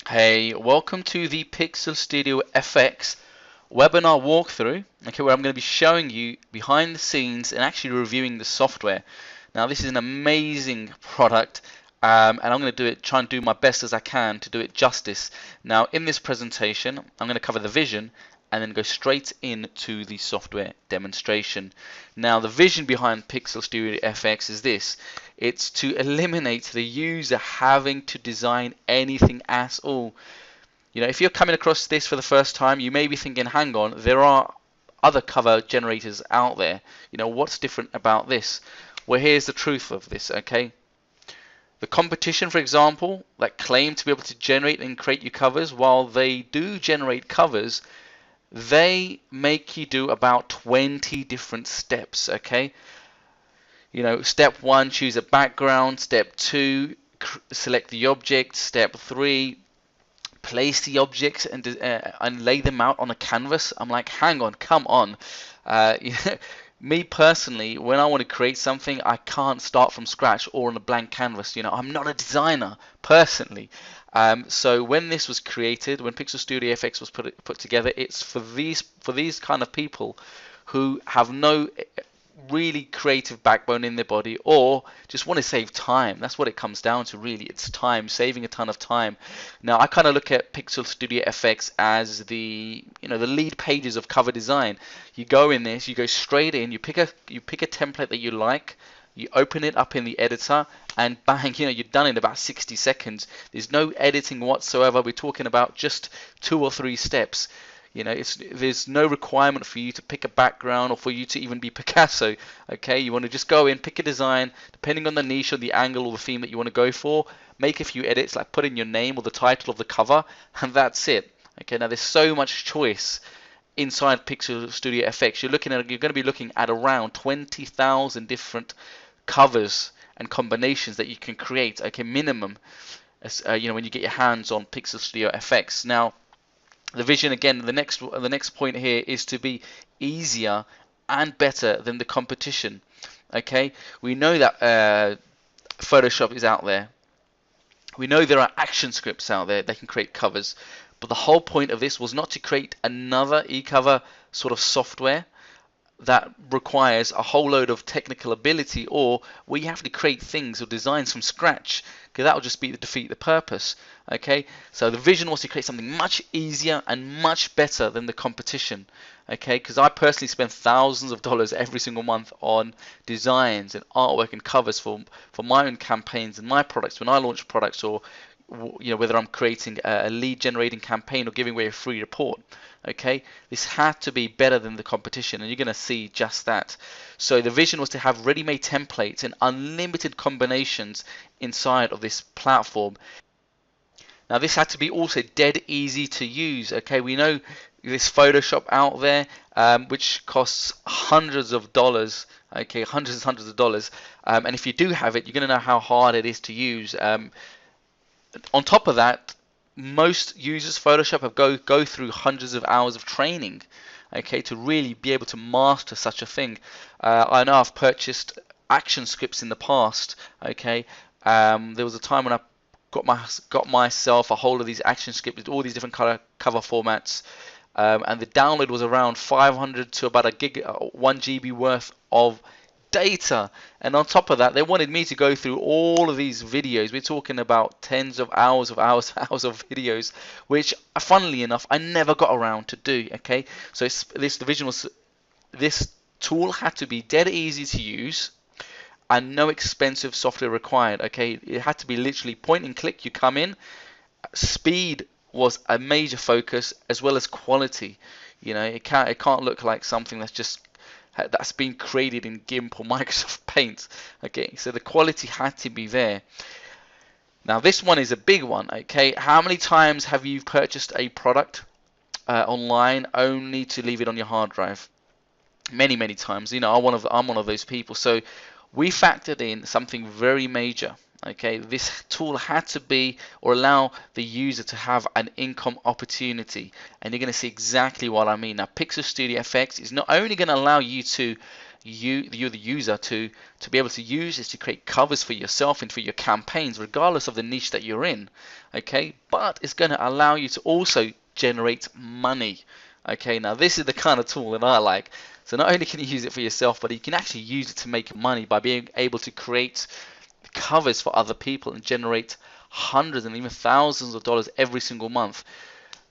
Hey, welcome to the Pixel Studio FX webinar walkthrough, okay, where I'm going to be showing you behind the scenes and actually reviewing the software. Now, this is an amazing product, and I'm going to try and do my best as I can to do it justice. Now, in this presentation, I'm going to cover the vision and then go straight into the software demonstration. Now, the vision behind Pixel Studio FX is this. It's to eliminate the user having to design anything at all. If you're coming across this for the first time, you may be thinking, hang on, there are other cover generators out there. What's different about this? Well, here's the truth of this, okay? The competition, for example, that claim to be able to generate and create your covers, while they do generate covers, they make you do about 20 different steps, okay? Step 1, choose a background. Step 2, select the object. Step 3, place the objects and lay them out on a canvas. I'm like, hang on, come on. Uh, Me personally, when I want to create something, I can't start from scratch or on a blank canvas. I'm not a designer personally. So when this was created, when Pixel Studio FX was put together, it's for these kind of people who have no really creative backbone in their body, or just want to save time. That's what it comes down to, really. It's time, saving a ton of time. Now, I kind of look at Pixel Studio FX as the lead pages of cover design. You go in this, you go straight in, you pick a template that you like, you open it up in the editor, and bang, you're done in about 60 seconds. There's no editing whatsoever. We're talking about just 2 or 3 steps. There's no requirement for you to pick a background or for you to even be Picasso. Okay, you want to just go in, pick a design, depending on the niche or the angle or the theme that you want to go for, make a few edits, like put in your name or the title of the cover, and that's it. Okay, now there's so much choice inside Pixel Studio FX. You're going to be looking at around 20,000 different covers and combinations that you can create. Okay, minimum. When you get your hands on Pixel Studio FX. Now, the vision, again, the next point here is to be easier and better than the competition. Okay, we know that Photoshop is out there. We know there are action scripts out there that can create covers, but the whole point of this was not to create another e-cover sort of software that requires a whole load of technical ability, or where you have to create things or designs from scratch, because that will just defeat the purpose. Okay, so the vision was to create something much easier and much better than the competition. Okay, because I personally spend thousands of dollars every single month on designs and artwork and covers for my own campaigns and my products when I launch products, or whether I'm creating a lead generating campaign or giving away a free report. Okay, this had to be better than the competition, and you're going to see just that. So the vision was to have ready-made templates and unlimited combinations inside of this platform. Now, this had to be also dead easy to use. Okay, we know this Photoshop out there, which costs hundreds of dollars. Okay, hundreds and hundreds of dollars. And if you do have it, you're going to know how hard it is to use. On top of that, most users Photoshop have go through hundreds of hours of training, okay, to really be able to master such a thing. I know I've purchased action scripts in the past. Okay, there was a time when I got myself a hold of these action scripts with all these different cover formats, and the download was around 500 to about 1 GB worth of data. And on top of that, they wanted me to go through all of these videos. We're talking about tens of hours of videos, which, funnily enough, I never got around to do. Okay, so this tool had to be dead easy to use and no expensive software required. Okay, it had to be literally point and click. You come in. Speed was a major focus, as well as quality. It can't look like something that's been created in GIMP or Microsoft Paint. Okay, so the quality had to be there. Now, this one is a big one. Okay, how many times have you purchased a product online only to leave it on your hard drive? Many, many times. I'm one of those people. So we factored in something very major. Okay, this tool had to be, or allow the user to have, an income opportunity, and you're going to see exactly what I mean. Now, Pixel Studio FX is not only going to allow you to you're the user to be able to use is to create covers for yourself and for your campaigns, regardless of the niche that you're in. Okay, but it's going to allow you to also generate money. Okay, now this is the kind of tool that I like. So not only can you use it for yourself, but you can actually use it to make money by being able to create covers for other people and generate hundreds and even thousands of dollars every single month.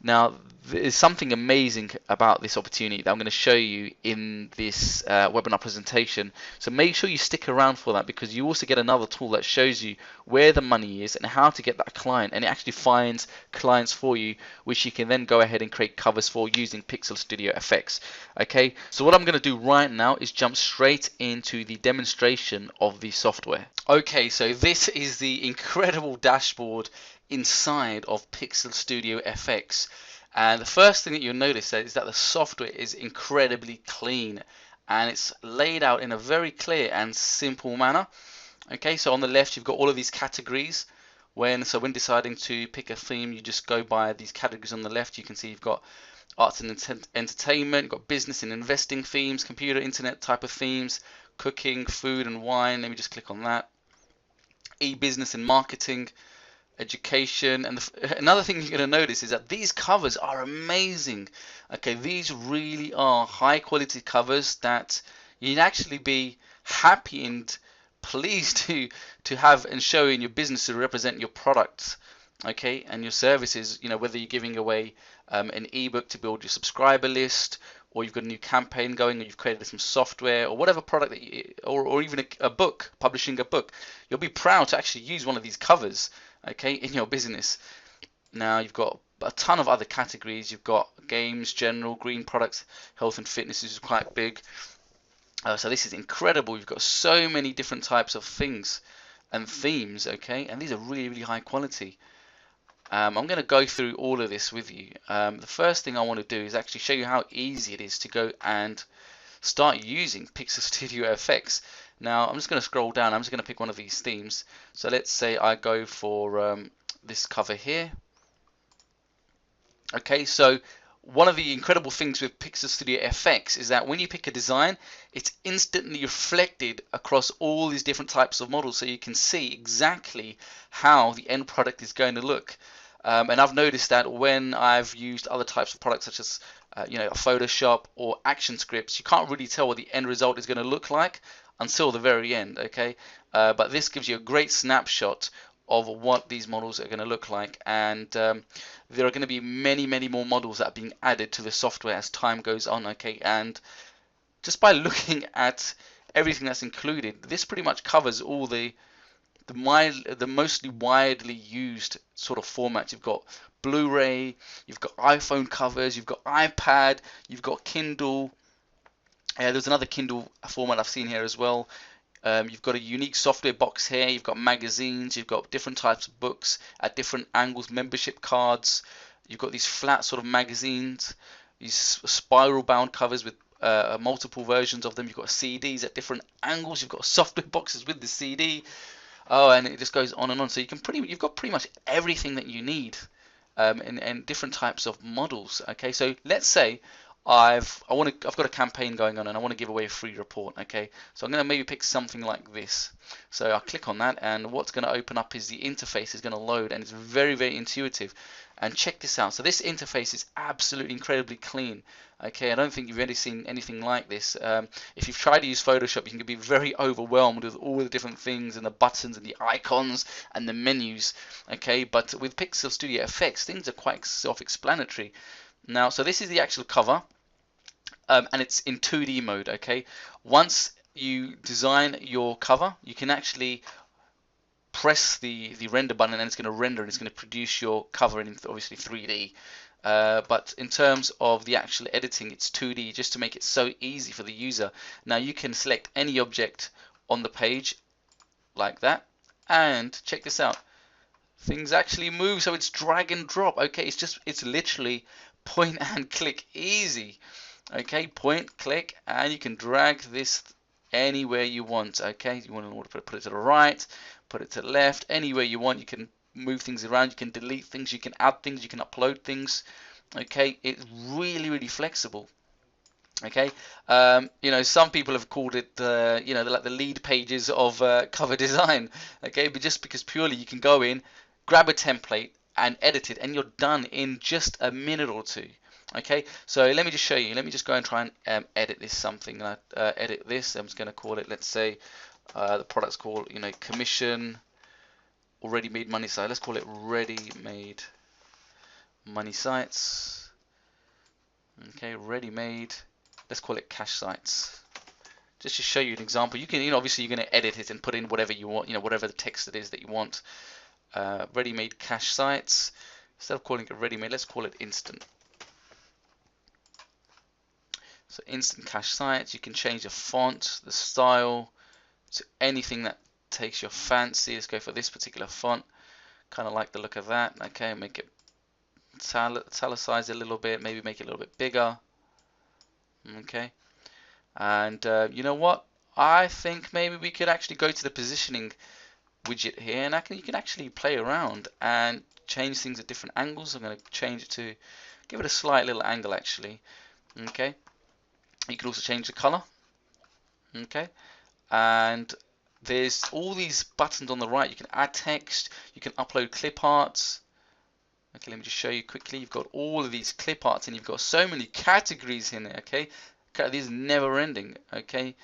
Now, there's something amazing about this opportunity that I'm going to show you in this webinar presentation. So make sure you stick around for that, because you also get another tool that shows you where the money is and how to get that client, and it actually finds clients for you, which you can then go ahead and create covers for using Pixel Studio FX. Okay, so what I'm going to do right now is jump straight into the demonstration of the software. Okay, so this is the incredible dashboard inside of Pixel Studio FX, and the first thing that you'll notice is that the software is incredibly clean and it's laid out in a very clear and simple manner. Okay, so on the left you've got all of these categories. When deciding to pick a theme, you just go by these categories on the left. You can see you've got arts and entertainment, you've got business and investing themes, computer, internet type of themes, cooking, food and wine. Let me just click on that. E-business and marketing, education, and another thing you're going to notice is that these covers are amazing. Okay, these really are high quality covers that you'd actually be happy and pleased to have and show in your business to represent your products, okay, and your services. You know, whether you're giving away an ebook to build your subscriber list, or you've got a new campaign going, or you've created some software, or whatever product that you, or even a book, publishing a book, you'll be proud to actually use one of these covers, okay, in your business. Now you've got a ton of other categories. You've got games, general, green products, health and fitness is quite big. So this is incredible. You've got so many different types of things and themes, okay, and these are really, really high quality. I'm going to go through all of this with you. The first thing I want to do is actually show you how easy it is to go and start using Pixel Studio FX. Now I'm just going to scroll down. I'm just going to pick one of these themes. So let's say I go for this cover here. Okay, so one of the incredible things with Pixel Studio FX is that when you pick a design, it's instantly reflected across all these different types of models, so you can see exactly how the end product is going to look. And I've noticed that when I've used other types of products such as Photoshop or ActionScripts, you can't really tell what the end result is going to look like until the very end. Okay, but this gives you a great snapshot of what these models are going to look like, and there are going to be many more models that are being added to the software as time goes on. Okay, and just by looking at everything that's included, this pretty much covers all the mostly widely used sort of formats. You've got Blu-ray, you've got iPhone covers, you've got iPad, you've got Kindle. There's another Kindle format I've seen here as well. You've got a unique software box here. You've got magazines. You've got different types of books at different angles, membership cards. You've got these flat sort of magazines, these spiral bound covers with multiple versions of them. You've got CDs at different angles. You've got software boxes with the CD. Oh, and it just goes on and on. So you've got pretty much everything that you need, and different types of models. Okay, so let's say I've got a campaign going on and I want to give away a free report. Okay, so I'm going to maybe pick something like this. So I'll click on that, and what's going to open up is the interface is going to load, and it's very intuitive. And check this out. So this interface is absolutely incredibly clean. Okay, I don't think you've ever seen anything like this. If you've tried to use Photoshop, you can be very overwhelmed with all the different things and the buttons and the icons and the menus. Okay, but with Pixel Studio FX, things are quite self-explanatory. Now, so this is the actual cover, and it's in 2D mode. Okay, once you design your cover, you can actually press the render button, and it's going to render, and it's going to produce your cover in obviously 3D. But in terms of the actual editing, it's 2D, just to make it so easy for the user. Now you can select any object on the page like that, and check this out. Things actually move, so it's drag and drop. Okay, it's literally point and click easy. Okay, point, click, and you can drag this anywhere you want. Okay, you want to put it to the right, put it to the left, anywhere you want. You can move things around, you can delete things, you can add things, you can upload things. Okay, it's really flexible. Okay, you know, some people have called it, you know, like the lead pages of cover design. Okay, but just because purely you can go in, grab a template and edit it, and you're done in just a minute or two. Okay, so let me just show you. Let me just go and try and edit this something. Edit this. I'm just going to call it. Let's say the product's called, you know, commission or ready-made money site. Let's call it ready-made money sites. Okay, ready-made. Let's call it cash sites. Just to show you an example, you can, you know, obviously you're going to edit it and put in whatever you want, you know, whatever the text it is that you want. Ready-made cash sites. Instead of calling it ready-made, let's call it instant. So instant cash sites. You can change the font, the style, to anything that takes your fancy. Let's go for this particular font. Kind of like the look of that. Okay, make it italicize it a little bit. Maybe make it a little bit bigger. Okay. And you know what? I think maybe we could actually go to the positioning widget here, and you can actually play around and change things at different angles. I'm going to change it to give it a slight little angle actually. Okay. You can also change the color. Okay. And there's all these buttons on the right. You can add text. You can upload clip arts. Okay, let me just show you quickly. You've got all of these clip arts, and you've got so many categories in there. Okay. These are never ending. Okay,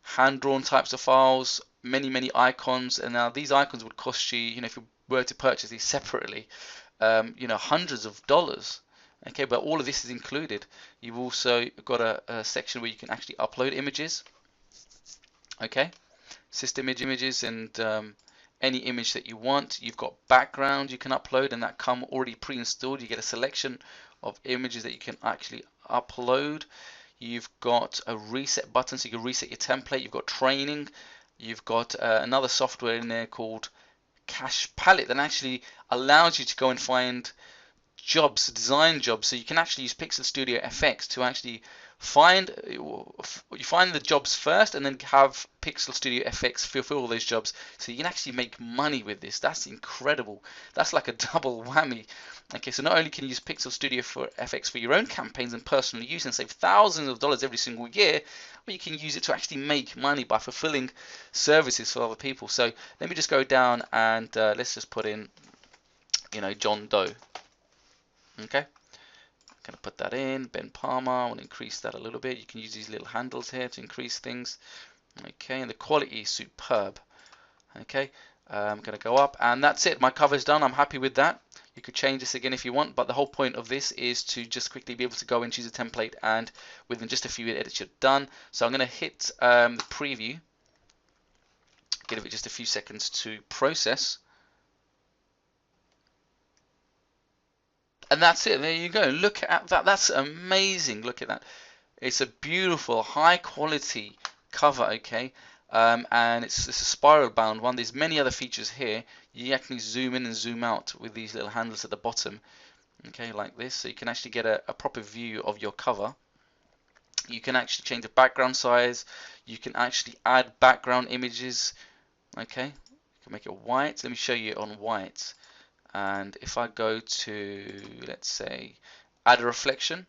hand-drawn types of files, many icons, and now these icons would cost you, you know, if you were to purchase these separately, you know, hundreds of dollars. Okay, but all of this is included. You've also got a section where you can actually upload images. Okay, system images and any image that you want. You've got background you can upload, and that come already pre-installed. You get a selection of images that you can actually upload. You've got a reset button, so you can reset your template. You've got training. You've got another software in there called Cache Palette that actually allows you to go and find jobs, design jobs. So you can actually use Pixel Studio FX to actually find the jobs first, and then have Pixel Studio FX fulfill all those jobs. So you can actually make money with this. That's incredible. That's like a double whammy. Okay, so not only can you use Pixel Studio for FX for your own campaigns and personal use and save thousands of dollars every single year, but you can use it to actually make money by fulfilling services for other people. So let me just go down and let's just put in, you know, John Doe. Okay, I'm going to put that in. Ben Palmer, I want to increase that a little bit. You can use these little handles here to increase things. Okay, and the quality is superb. Okay, I'm going to go up, and that's it. My cover's done. I'm happy with that. You could change this again if you want, but the whole point of this is to just quickly be able to go and choose a template, and within just a few edits you're done. So I'm going to hit the preview, give it just a few seconds to process. And that's it. There you go. Look at that. That's amazing. Look at that. It's a beautiful, high quality cover. Okay, and it's a spiral bound one. There's many other features here. You actually zoom in and zoom out with these little handles at the bottom. Okay, like this. So you can actually get a proper view of your cover. You can actually change the background size. You can actually add background images. Okay, you can make it white. Let me show you on white. And if I go to, let's say, add a reflection.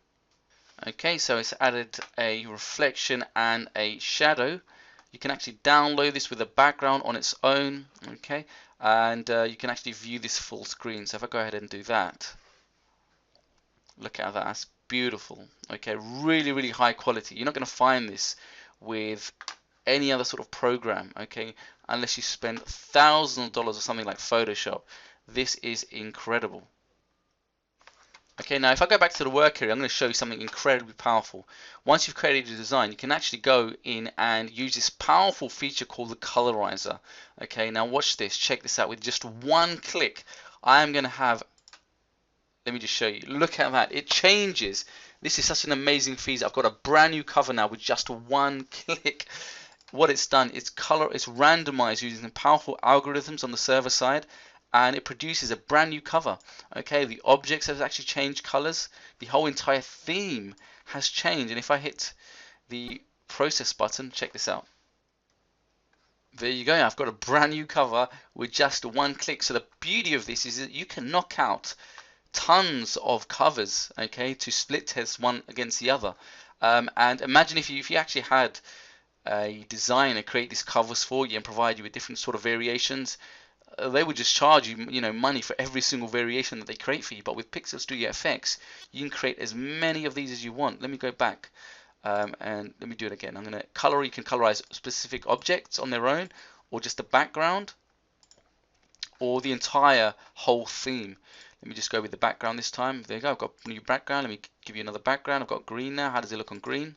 Okay, so it's added a reflection and a shadow. You can actually download this with a background on its own. Okay, and you can actually view this full screen. So if I go ahead and do that, look at that. That's beautiful. Okay, really high quality. You're not going to find this with any other sort of program. Okay, unless you spend thousands of dollars or something like Photoshop. This is incredible. Okay, now if I go back to the work area, I'm going to show you something incredibly powerful. Once you've created a design, you can actually go in and use this powerful feature called the colorizer. Okay, now watch this. Check this out. With just one click, I am going to have, let me just show you. Look at that. It changes. This is such an amazing feature. I've got a brand new cover now with just one click. What it's done, it's randomized using powerful algorithms on the server side, and it produces a brand new cover. Okay, the objects have actually changed colors. The whole entire theme has changed. And if I hit the process button, check this out. There you go. I've got a brand new cover with just one click. So the beauty of this is that you can knock out tons of covers, okay, to split test one against the other. And imagine if you actually had a designer create these covers for you and provide you with different sort of variations. They would just charge you, money for every single variation that they create for you. But with Pixel Studio FX, you can create as many of these as you want. Let me go back and let me do it again. I'm going to color. You can colorize specific objects on their own, or just the background, or the entire whole theme. Let me just go with the background this time. There you go. I've got a new background. Let me give you another background. I've got green now. How does it look on green?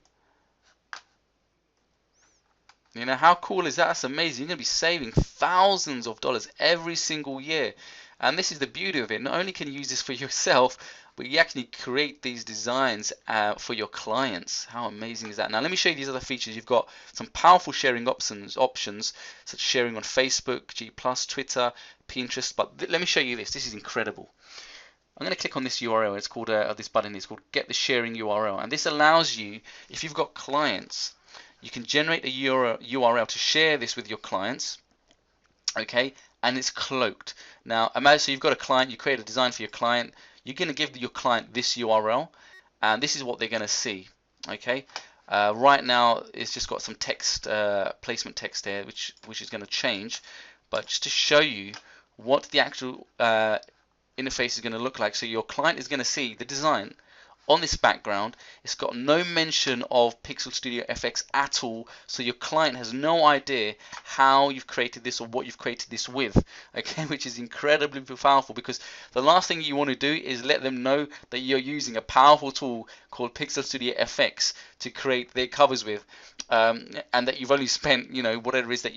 How cool is that? That's amazing. You're going to be saving thousands of dollars every single year. And this is the beauty of it. Not only can you use this for yourself, but you actually create these designs for your clients. How amazing is that? Now let me show you these other features. You've got some powerful sharing options such as sharing on Facebook, G+, Twitter, Pinterest. But let me show you this. This is incredible. I'm going to click on this URL. It's called this button. It's called Get the Sharing URL, and this allows you, if you've got clients, you can generate a URL to share this with your clients, okay? And it's cloaked. Now, imagine so you've got a client, you create a design for your client, you're going to give your client this URL, and this is what they're going to see, okay? Right now, it's just got some text, placement text there, which is going to change, but just to show you what the actual interface is going to look like. So your client is going to see the design on this background. It's got no mention of Pixel Studio FX at all, so your client has no idea how you've created this or what you've created this with, okay, which is incredibly powerful, because the last thing you want to do is let them know that you're using a powerful tool called Pixel Studio FX to create their covers with, and that you've only spent, whatever it is that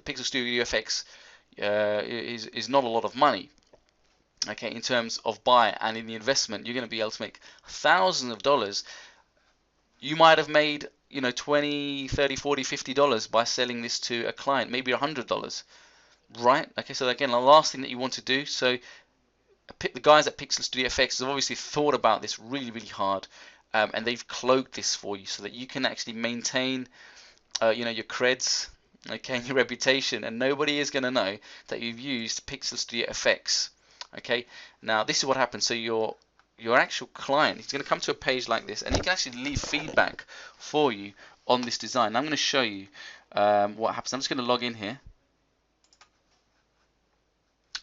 Pixel Studio FX is not a lot of money. Okay, in terms of buy and in the investment, you're going to be able to make thousands of dollars. You might have made, $20, $30, $40, $50 by selling this to a client, maybe $100, right? Okay, so again, the last thing that you want to do, so the guys at Pixel Studio FX have obviously thought about this really, really hard, and they've cloaked this for you so that you can actually maintain, your creds, okay, your reputation, and nobody is going to know that you've used Pixel Studio FX. Okay, now this is what happens. So your actual client is going to come to a page like this, and he can actually leave feedback for you on this design. Now I'm going to show you what happens. I'm just going to log in here.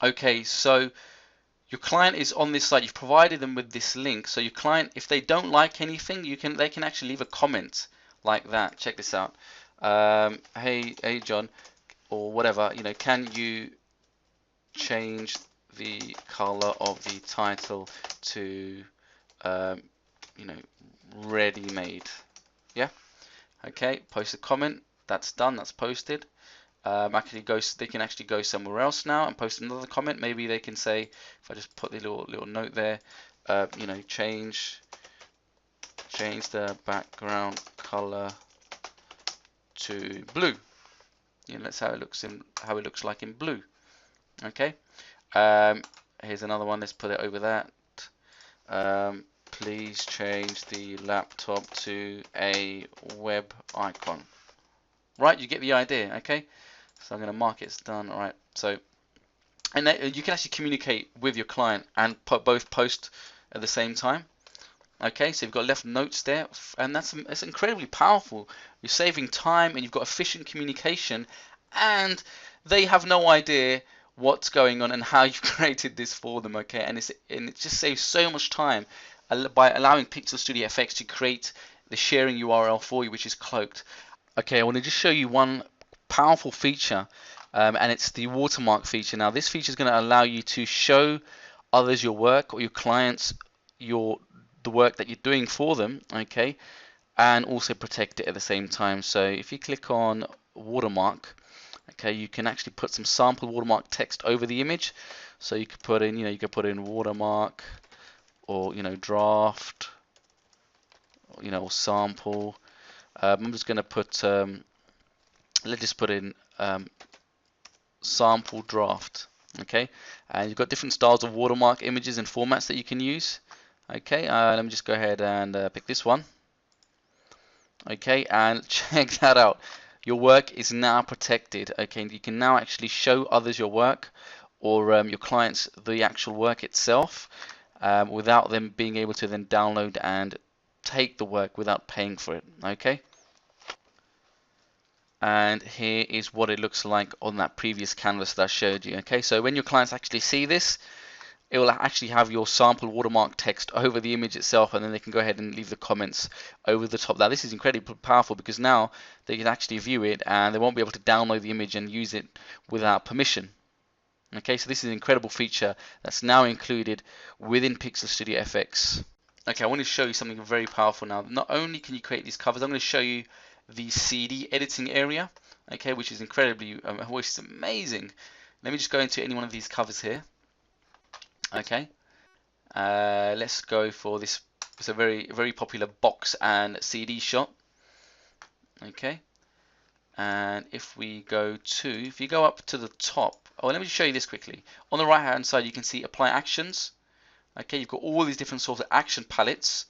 Okay, so your client is on this site. You've provided them with this link. So your client, if they don't like anything, they can actually leave a comment like that. Check this out. Hey John, or whatever. Can you change the color of the title to ready-made? Yeah, okay, post a comment. That's done, that's posted. They can actually go somewhere else now and post another comment. Maybe they can say, if I just put the little note there, change the background color to blue. That's how it looks like in blue. Okay. Here's another one. Let's put it over that. Please change the laptop to a web icon. Right, you get the idea. Okay, so I'm going to mark it as done. All right. So, and you can actually communicate with your client and both post at the same time. Okay, so you've got left notes there, and that's incredibly powerful. You're saving time, and you've got efficient communication, and they have no idea what's going on and how you've created this for them. Okay, and it just saves so much time by allowing Pixel Studio FX to create the sharing URL for you, which is cloaked. Okay, I want to just show you one powerful feature, and it's the watermark feature. Now this feature is going to allow you to show others your work, or your clients the work that you're doing for them, okay, and also protect it at the same time. So if you click on watermark, okay, you can actually put some sample watermark text over the image. So you could put in, watermark, or draft, or sample. I'm just going to put let's just put in sample draft. Okay, and you've got different styles of watermark images and formats that you can use. Okay, let me just go ahead and pick this one. Okay, and check that out. Your work is now protected. Okay, you can now actually show others your work, or your clients the actual work itself, without them being able to then download and take the work without paying for it. Okay. And here is what it looks like on that previous canvas that I showed you. Okay, so when your clients actually see this, it will actually have your sample watermark text over the image itself, and then they can go ahead and leave the comments over the top. Now this is incredibly powerful because now they can actually view it and they won't be able to download the image and use it without permission. Okay, so this is an incredible feature that's now included within Pixel Studio FX. Okay, I want to show you something very powerful now. Not only can you create these covers, I'm going to show you the CD editing area, okay, which is incredibly, which is amazing. Let me just go into any one of these covers here. Okay, let's go for this. It's a very popular box and CD shot. Okay, and if we go to, if you go up to the top, oh, let me just show you this quickly. On the right hand side, you can see apply actions. Okay, you've got all these different sorts of action palettes.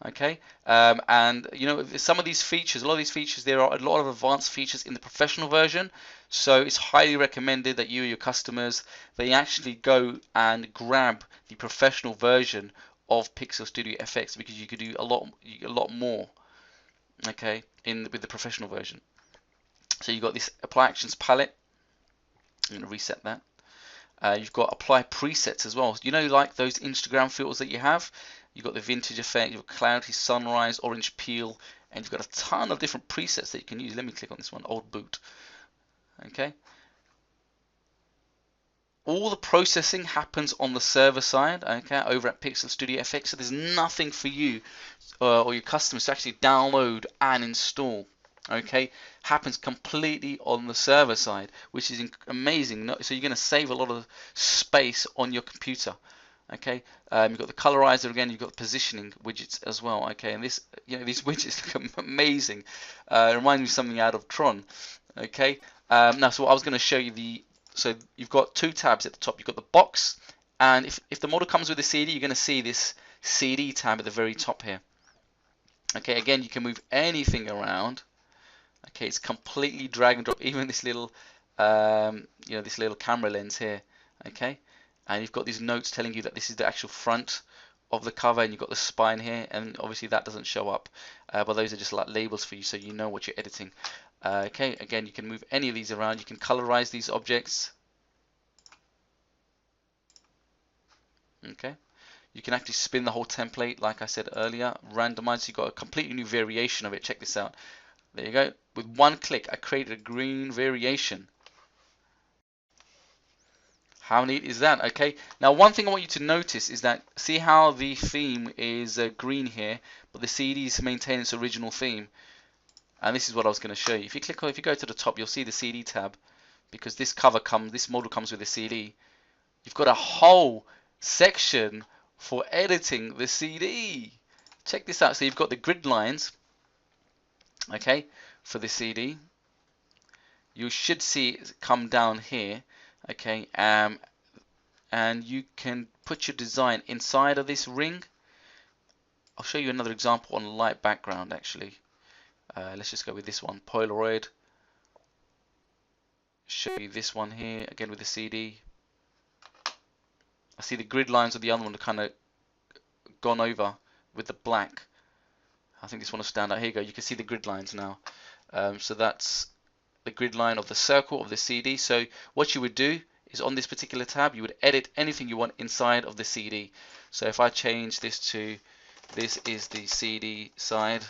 Okay, and you know, some of these features, a lot of these features, there are a lot of advanced features in the professional version, so it's highly recommended that you or your customers, they actually go and grab the professional version of Pixel Studio FX, because you could do a lot more, okay, with the professional version. So you've got this apply actions palette. I'm going to reset that. You've got apply presets as well. You know, like those Instagram filters that you have. You've got the vintage effect, you've got clarity, sunrise, orange peel, and you've got a ton of different presets that you can use. Let me click on this one, old boot. Okay. All the processing happens on the server side, okay, over at Pixel Studio FX. So there's nothing for you or your customers to actually download and install. Okay, happens completely on the server side, which is amazing. So you're going to save a lot of space on your computer. Okay, you've got the colorizer again. You've got the positioning widgets as well. Okay, and this, you know, these widgets look amazing. It reminds me of something out of Tron. Okay, now so what I was going to show you so you've got two tabs at the top. You've got the box, and if the model comes with a CD, you're going to see this CD tab at the very top here. Okay, again, you can move anything around. Okay, it's completely drag and drop. Even this little, you know, this little camera lens here. Okay, and you've got these notes telling you that this is the actual front of the cover, and you've got the spine here, and obviously that doesn't show up, but those are just like labels for you, so you know what you're editing. Okay, again, you can move any of these around. You can colorize these objects. Okay, you can actually spin the whole template, like I said earlier. Randomize. You've got a completely new variation of it. Check this out. There you go. With one click, I created a green variation. How neat is that? Okay. Now, one thing I want you to notice is that, see how the theme is green here, but the CD is maintaining its original theme. And this is what I was going to show you. If you click on, if you go to the top, you'll see the CD tab, because this model comes with a CD. You've got a whole section for editing the CD. Check this out. So you've got the grid lines. Okay, for the CD, you should see it come down here. Okay, and you can put your design inside of this ring. I'll show you another example on light background. Actually, let's just go with this one, Polaroid. Show you this one here again with the CD. I see the grid lines of the other one are kind of gone over with the black. I think this one will stand out. Here you go. You can see the grid lines now. So that's the grid line of the circle of the CD. So what you would do is, on this particular tab, you would edit anything you want inside of the CD. So if I change this to, this is the CD side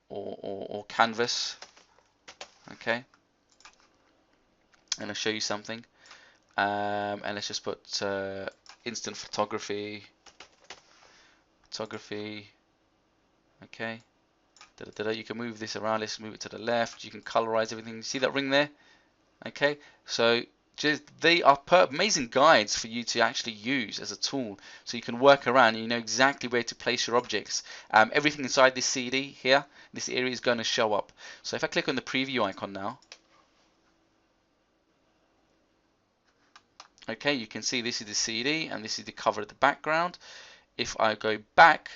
or canvas. Okay. And I'll show you something. And let's just put instant photography. Okay. You can move this around. Let's move it to the left. You can colorize everything. See that ring there? Okay. So they are amazing guides for you to actually use as a tool, so you can work around and you know exactly where to place your objects. Everything inside this CD here, this area, is going to show up. So if I click on the preview icon now, okay, you can see this is the CD and this is the cover of the background. If I go back,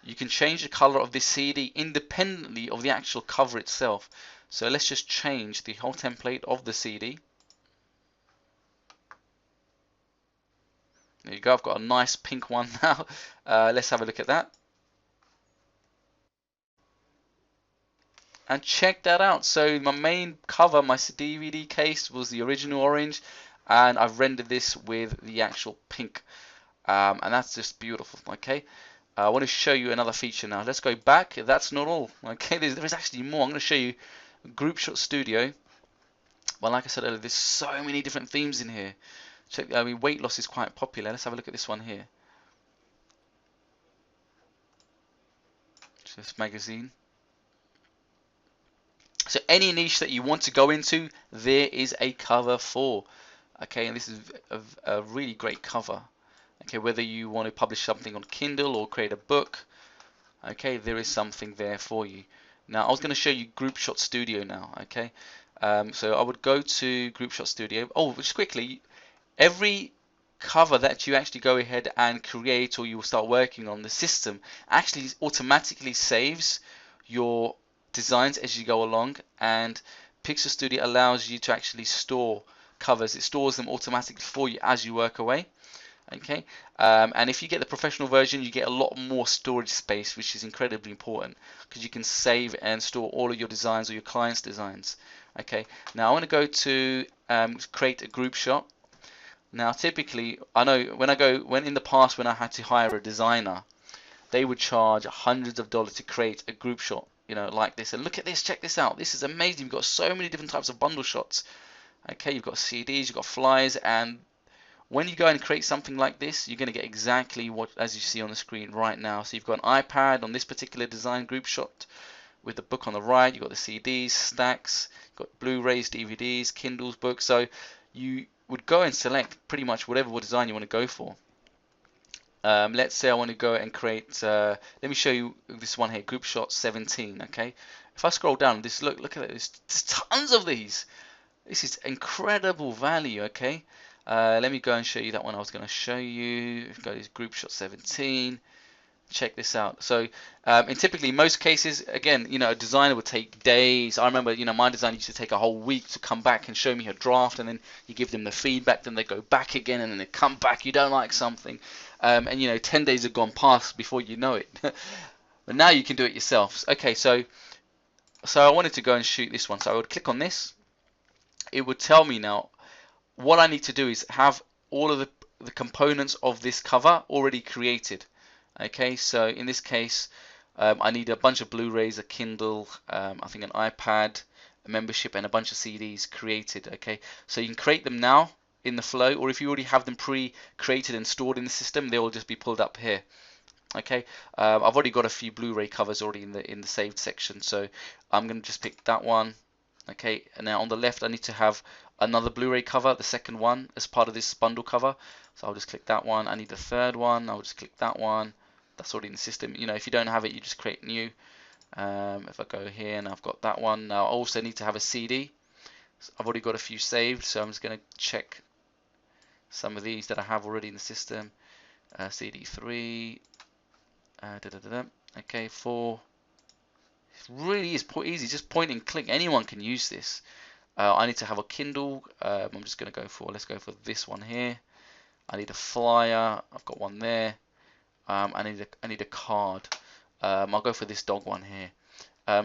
you can change the color of this CD independently of the actual cover itself. So let's just change the whole template of the CD. There you go, I've got a nice pink one now. Let's have a look at that. and check that out. So my main cover, my DVD case, was the original orange, and I've rendered this with the actual pink, and that's just beautiful. Okay, I want to show you another feature now. Let's go back. That's not all. Okay, there is actually more. I'm going to show you Group Shot Studio. Well, like I said earlier, there's so many different themes in here. Check, I mean, weight loss is quite popular. Let's have a look at this one here. This magazine. So any niche that you want to go into, there is a cover for. Okay, and this is a really great cover. Okay, whether you want to publish something on Kindle or create a book, okay, there is something there for you. Now, I was going to show you Group Shot Studio now. Okay, so I would go to Group Shot Studio. Oh, just quickly, every cover that you actually go ahead and create or you will start working on, the system actually automatically saves your designs as you go along, and Pixel Studio allows you to actually store covers. It stores them automatically for you as you work away. Okay, and if you get the professional version, you get a lot more storage space, which is incredibly important because you can save and store all of your designs or your clients' designs. Okay, now I want to go to create a group shot. Now, typically, I know when in the past when I had to hire a designer, they would charge hundreds of dollars to create a group shot, you know, like this. And look at this, check this out. This is amazing. You've got so many different types of bundle shots. Okay, you've got CDs, you've got flyers, and when you go and create something like this, you're going to get exactly what as you see on the screen right now. So you've got an iPad on this particular design group shot with the book on the right. You've got the CDs, stacks, you've got Blu-rays, DVDs, Kindles, books. So you would go and select pretty much whatever design you want to go for. Let's say I want to go and create, let me show you this one here, Group Shot 17. Okay, if I scroll down, this look at it, there's tons of these. This is incredible value. Okay, let me go and show you that one I was going to show you. We've got this Group Shot 17. Check this out. So in typically most cases, again, you know, a designer would take days. I remember, you know, my designer used to take a whole week to come back and show me a draft, and then you give them the feedback, then they go back again, and then they come back, you don't like something, and you know, 10 days have gone past before you know it. But now you can do it yourselves. Okay, so I wanted to go and shoot this one, so I would click on this. It would tell me now what I need to do is have all of the components of this cover already created. Okay, so in this case, I need a bunch of Blu-rays, a Kindle, I think an iPad, a membership, and a bunch of CDs created. Okay, so you can create them now in the flow, or if you already have them pre-created and stored in the system, they will just be pulled up here. Okay, I've already got a few Blu-ray covers already in the saved section, so I'm going to just pick that one. Okay, and now on the left, I need to have another Blu-ray cover, the second one, as part of this bundle cover. So I'll just click that one. I need the third one. I'll just click that one. That's already in the system. You know, if you don't have it, you just create new. If I go here and I've got that one, now I also need to have a CD. So I've already got a few saved, so I'm just going to check some of these that I have already in the system. CD3. Okay, 4. It really is easy, just point and click. Anyone can use this. I need to have a Kindle. I'm just going to let's go for this one here. I need a flyer. I've got one there. I need a card. I'll go for this dog one here.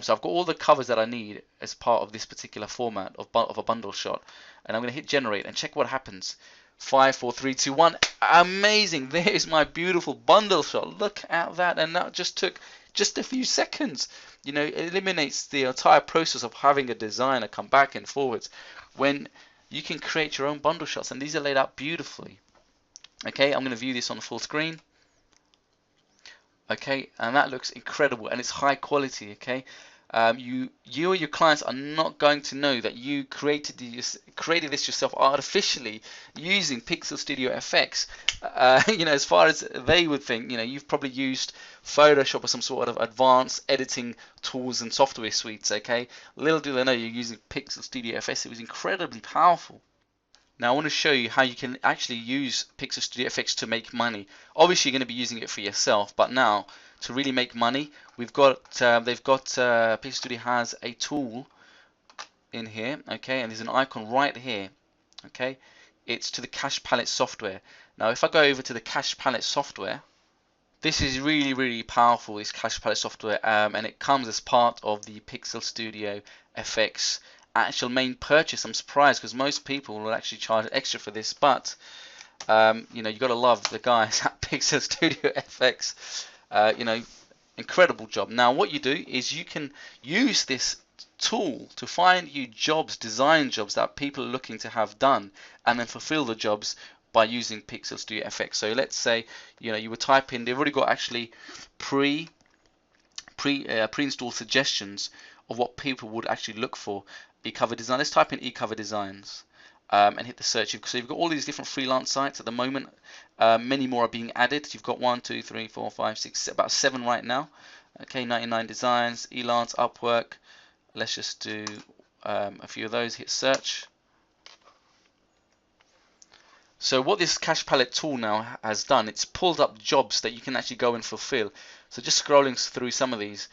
So I've got all the covers that I need as part of this particular format of a bundle shot, and I'm going to hit generate and check what happens. 5, 4, 3, 2, 1. Amazing! There's my beautiful bundle shot. Look at that, and that just took just a few seconds. You know, it eliminates the entire process of having a designer come back and forwards when you can create your own bundle shots, and these are laid out beautifully. Okay, I'm going to view this on full screen. Okay, and that looks incredible, and it's high quality. Okay, you or your clients are not going to know that you created this yourself artificially using Pixel Studio FX. You know, as far as they would think, you know, you've probably used Photoshop or some sort of advanced editing tools and software suites. Okay, little do they know you're using Pixel Studio FX. It was incredibly powerful. Now I want to show you how you can actually use Pixel Studio FX to make money. Obviously you're going to be using it for yourself, but now to really make money, Pixel Studio has a tool in here, okay, and there's an icon right here, okay. It's to the Cache Palette software. Now if I go over to the Cache Palette software, This is really powerful, this Cache Palette software, and it comes as part of the Pixel Studio FX actual main purchase. I'm surprised because most people will actually charge extra for this, but you know, you got to love the guys at Pixel Studio FX. You know, incredible job. Now, what you do is you can use this tool to find you jobs, design jobs that people are looking to have done, and then fulfill the jobs by using Pixel Studio FX. So let's say, you know, you would type in, they've already got actually pre-installed suggestions of what people would actually look for. E-cover design. Let's type in e-cover designs. And hit the search. So you've got all these different freelance sites at the moment. Many more are being added. You've got 1, 2, 3, 4, 5, 6, about 7 right now. Okay, 99 Designs, Elance, Upwork. Let's just do a few of those. Hit search. So what this Cache Palette tool now has done, it's pulled up jobs that you can actually go and fulfill. So just scrolling through some of these,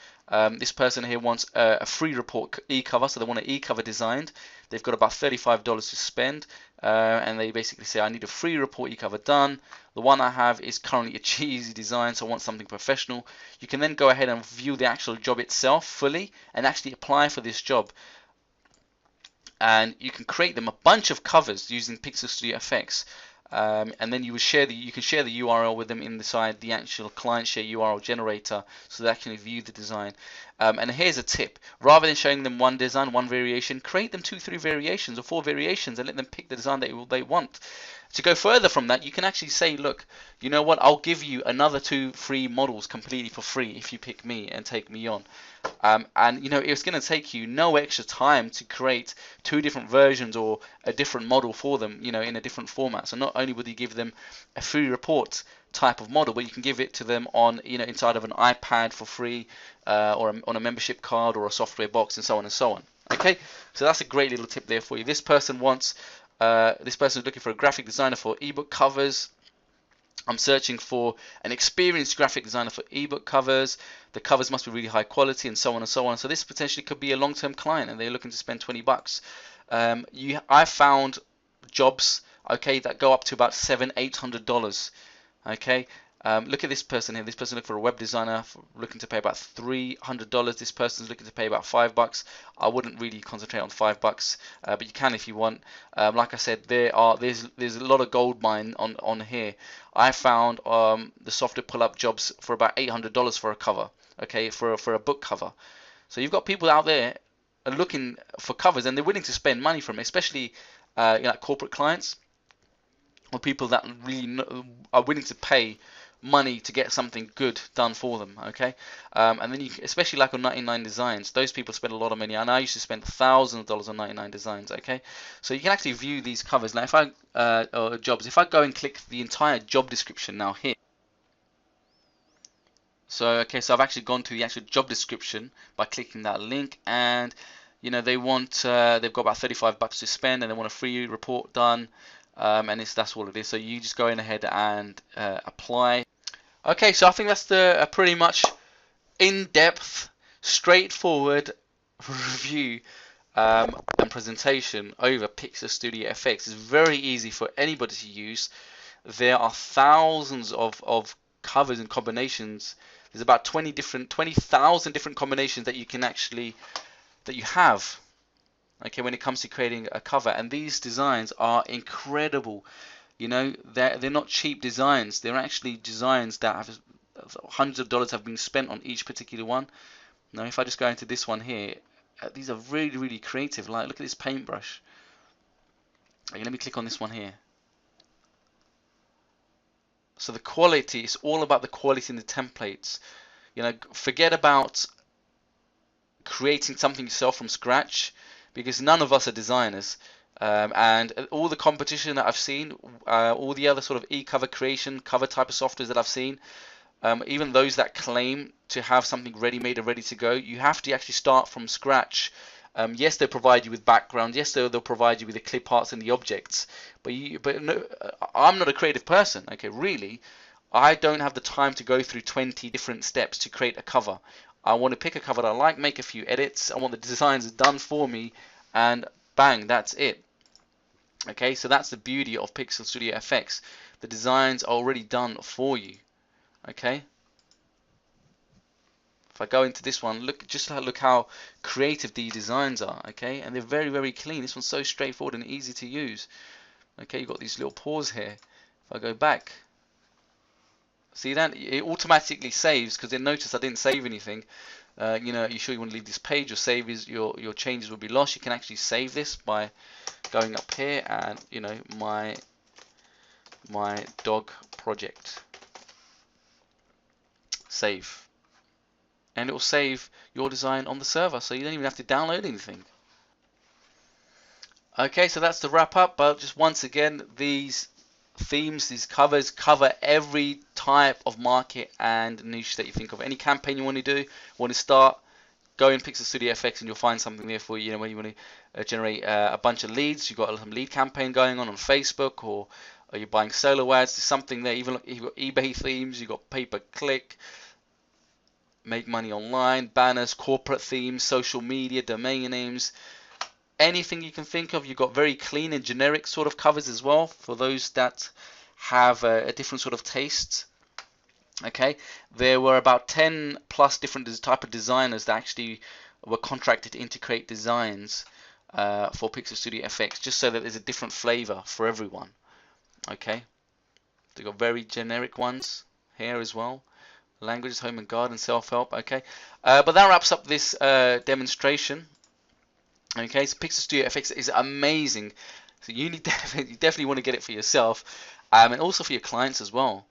this person here wants a free report e-cover, so they want an e-cover designed. They've got about $35 to spend, and they basically say, I need a free report e-cover done. The one I have is currently a cheesy design, so I want something professional. You can then go ahead and view the actual job itself fully and actually apply for this job. And you can create them a bunch of covers using Pixel Studio FX, and then you can share the URL with them inside the actual client share URL generator, so they can view the design. And here's a tip: rather than showing them one design, one variation, create them 2, 3 variations or 4 variations, and let them pick the design that they want. To go further from that, you can actually say, look, you know what, I'll give you another 2 free models completely for free if you pick me and take me on. And you know, it's going to take you no extra time to create 2 different versions or a different model for them, you know, in a different format. So not only would you give them a free report type of model, but you can give it to them on, you know, inside of an iPad for free, or on a membership card or a software box, and so on and so on. Okay, so that's a great little tip there for you. This person is looking for a graphic designer for ebook covers. I'm searching for an experienced graphic designer for ebook covers. The covers must be really high quality, and so on and so on. So this potentially could be a long-term client, and they're looking to spend 20 bucks. I found jobs, okay, that go up to about $700-800. Okay, look at this person here. This person looking for a web designer, looking to pay about $300. This person's looking to pay about $5. I wouldn't really concentrate on $5, but you can if you want. Like I said, there's a lot of gold mine on here. I found the software pull up jobs for about $800 for a cover. Okay, for a book cover. So you've got people out there looking for covers, and they're willing to spend money from it, especially you know, corporate clients or people that really are willing to pay money to get something good done for them. Okay, and then especially like on 99 Designs, those people spend a lot of money, and I used to spend thousands of dollars on 99 Designs. Okay, so you can actually view these covers. Now, if I jobs, if I go and click the entire job description now here. So okay, so I've actually gone to the actual job description by clicking that link, and you know, they want they've got about 35 bucks to spend, and they want a free report done, and that's all it is. So you just go in ahead and apply. Okay, so I think that's the pretty much in-depth, straightforward review and presentation over Pixel Studio FX. It's very easy for anybody to use. There are thousands of covers and combinations. There's about 20,000 different combinations that you can actually have. Okay, when it comes to creating a cover, and these designs are incredible. You know, they're not cheap designs. They're actually designs that have hundreds of dollars have been spent on each particular one. Now, if I just go into this one here, these are really creative. Like, look at this paintbrush. Okay, let me click on this one here. So the quality, it's all about the quality in the templates. You know, forget about creating something yourself from scratch, because none of us are designers. And all the competition that I've seen, all the other sort of e-cover creation, cover type of softwares that I've seen, even those that claim to have something ready-made and ready to go, you have to actually start from scratch. Yes, they'll provide you with background. Yes, they'll provide you with the clip arts and the objects. But no, I'm not a creative person. Okay, really, I don't have the time to go through 20 different steps to create a cover. I want to pick a cover that I like, make a few edits. I want the designs done for me, and bang, that's it. Okay, so that's the beauty of Pixel Studio FX. The designs are already done for you. Okay, If I go into this one, look how creative these designs are, okay? And they're very, very clean. This one's so straightforward and easy to use. Okay, you've got these little paws here. If I go back, see that? It automatically saves because it noticed I didn't save anything. You know, you sure you want to leave this page, your changes will be lost. You can actually save this by going up here and, you know, my dog project. Save. And it will save your design on the server, so you don't even have to download anything. Okay, so that's the wrap up, but just once again, these themes, these covers cover every type of market and niche that you think of. Any campaign you want to do, want to start, go in Pixel Studio FX and you'll find something there for you. You know, when you want to generate a bunch of leads, you've got some lead campaign going on Facebook, or you're buying solo ads, there's something there. Even you've got eBay themes, you've got pay-per-click, make money online, banners, corporate themes, social media, domain names, anything you can think of. You've got very clean and generic sort of covers as well for those that have a different sort of taste. Okay, there were about 10 plus different type of designers that actually were contracted to create designs for Pixel Studio FX, just so that there's a different flavor for everyone. Okay, they've got very generic ones here as well. Languages, home and garden, self-help. Okay, but that wraps up this demonstration. Okay, so Pixel Studio FX is amazing. So you definitely want to get it for yourself, and also for your clients as well.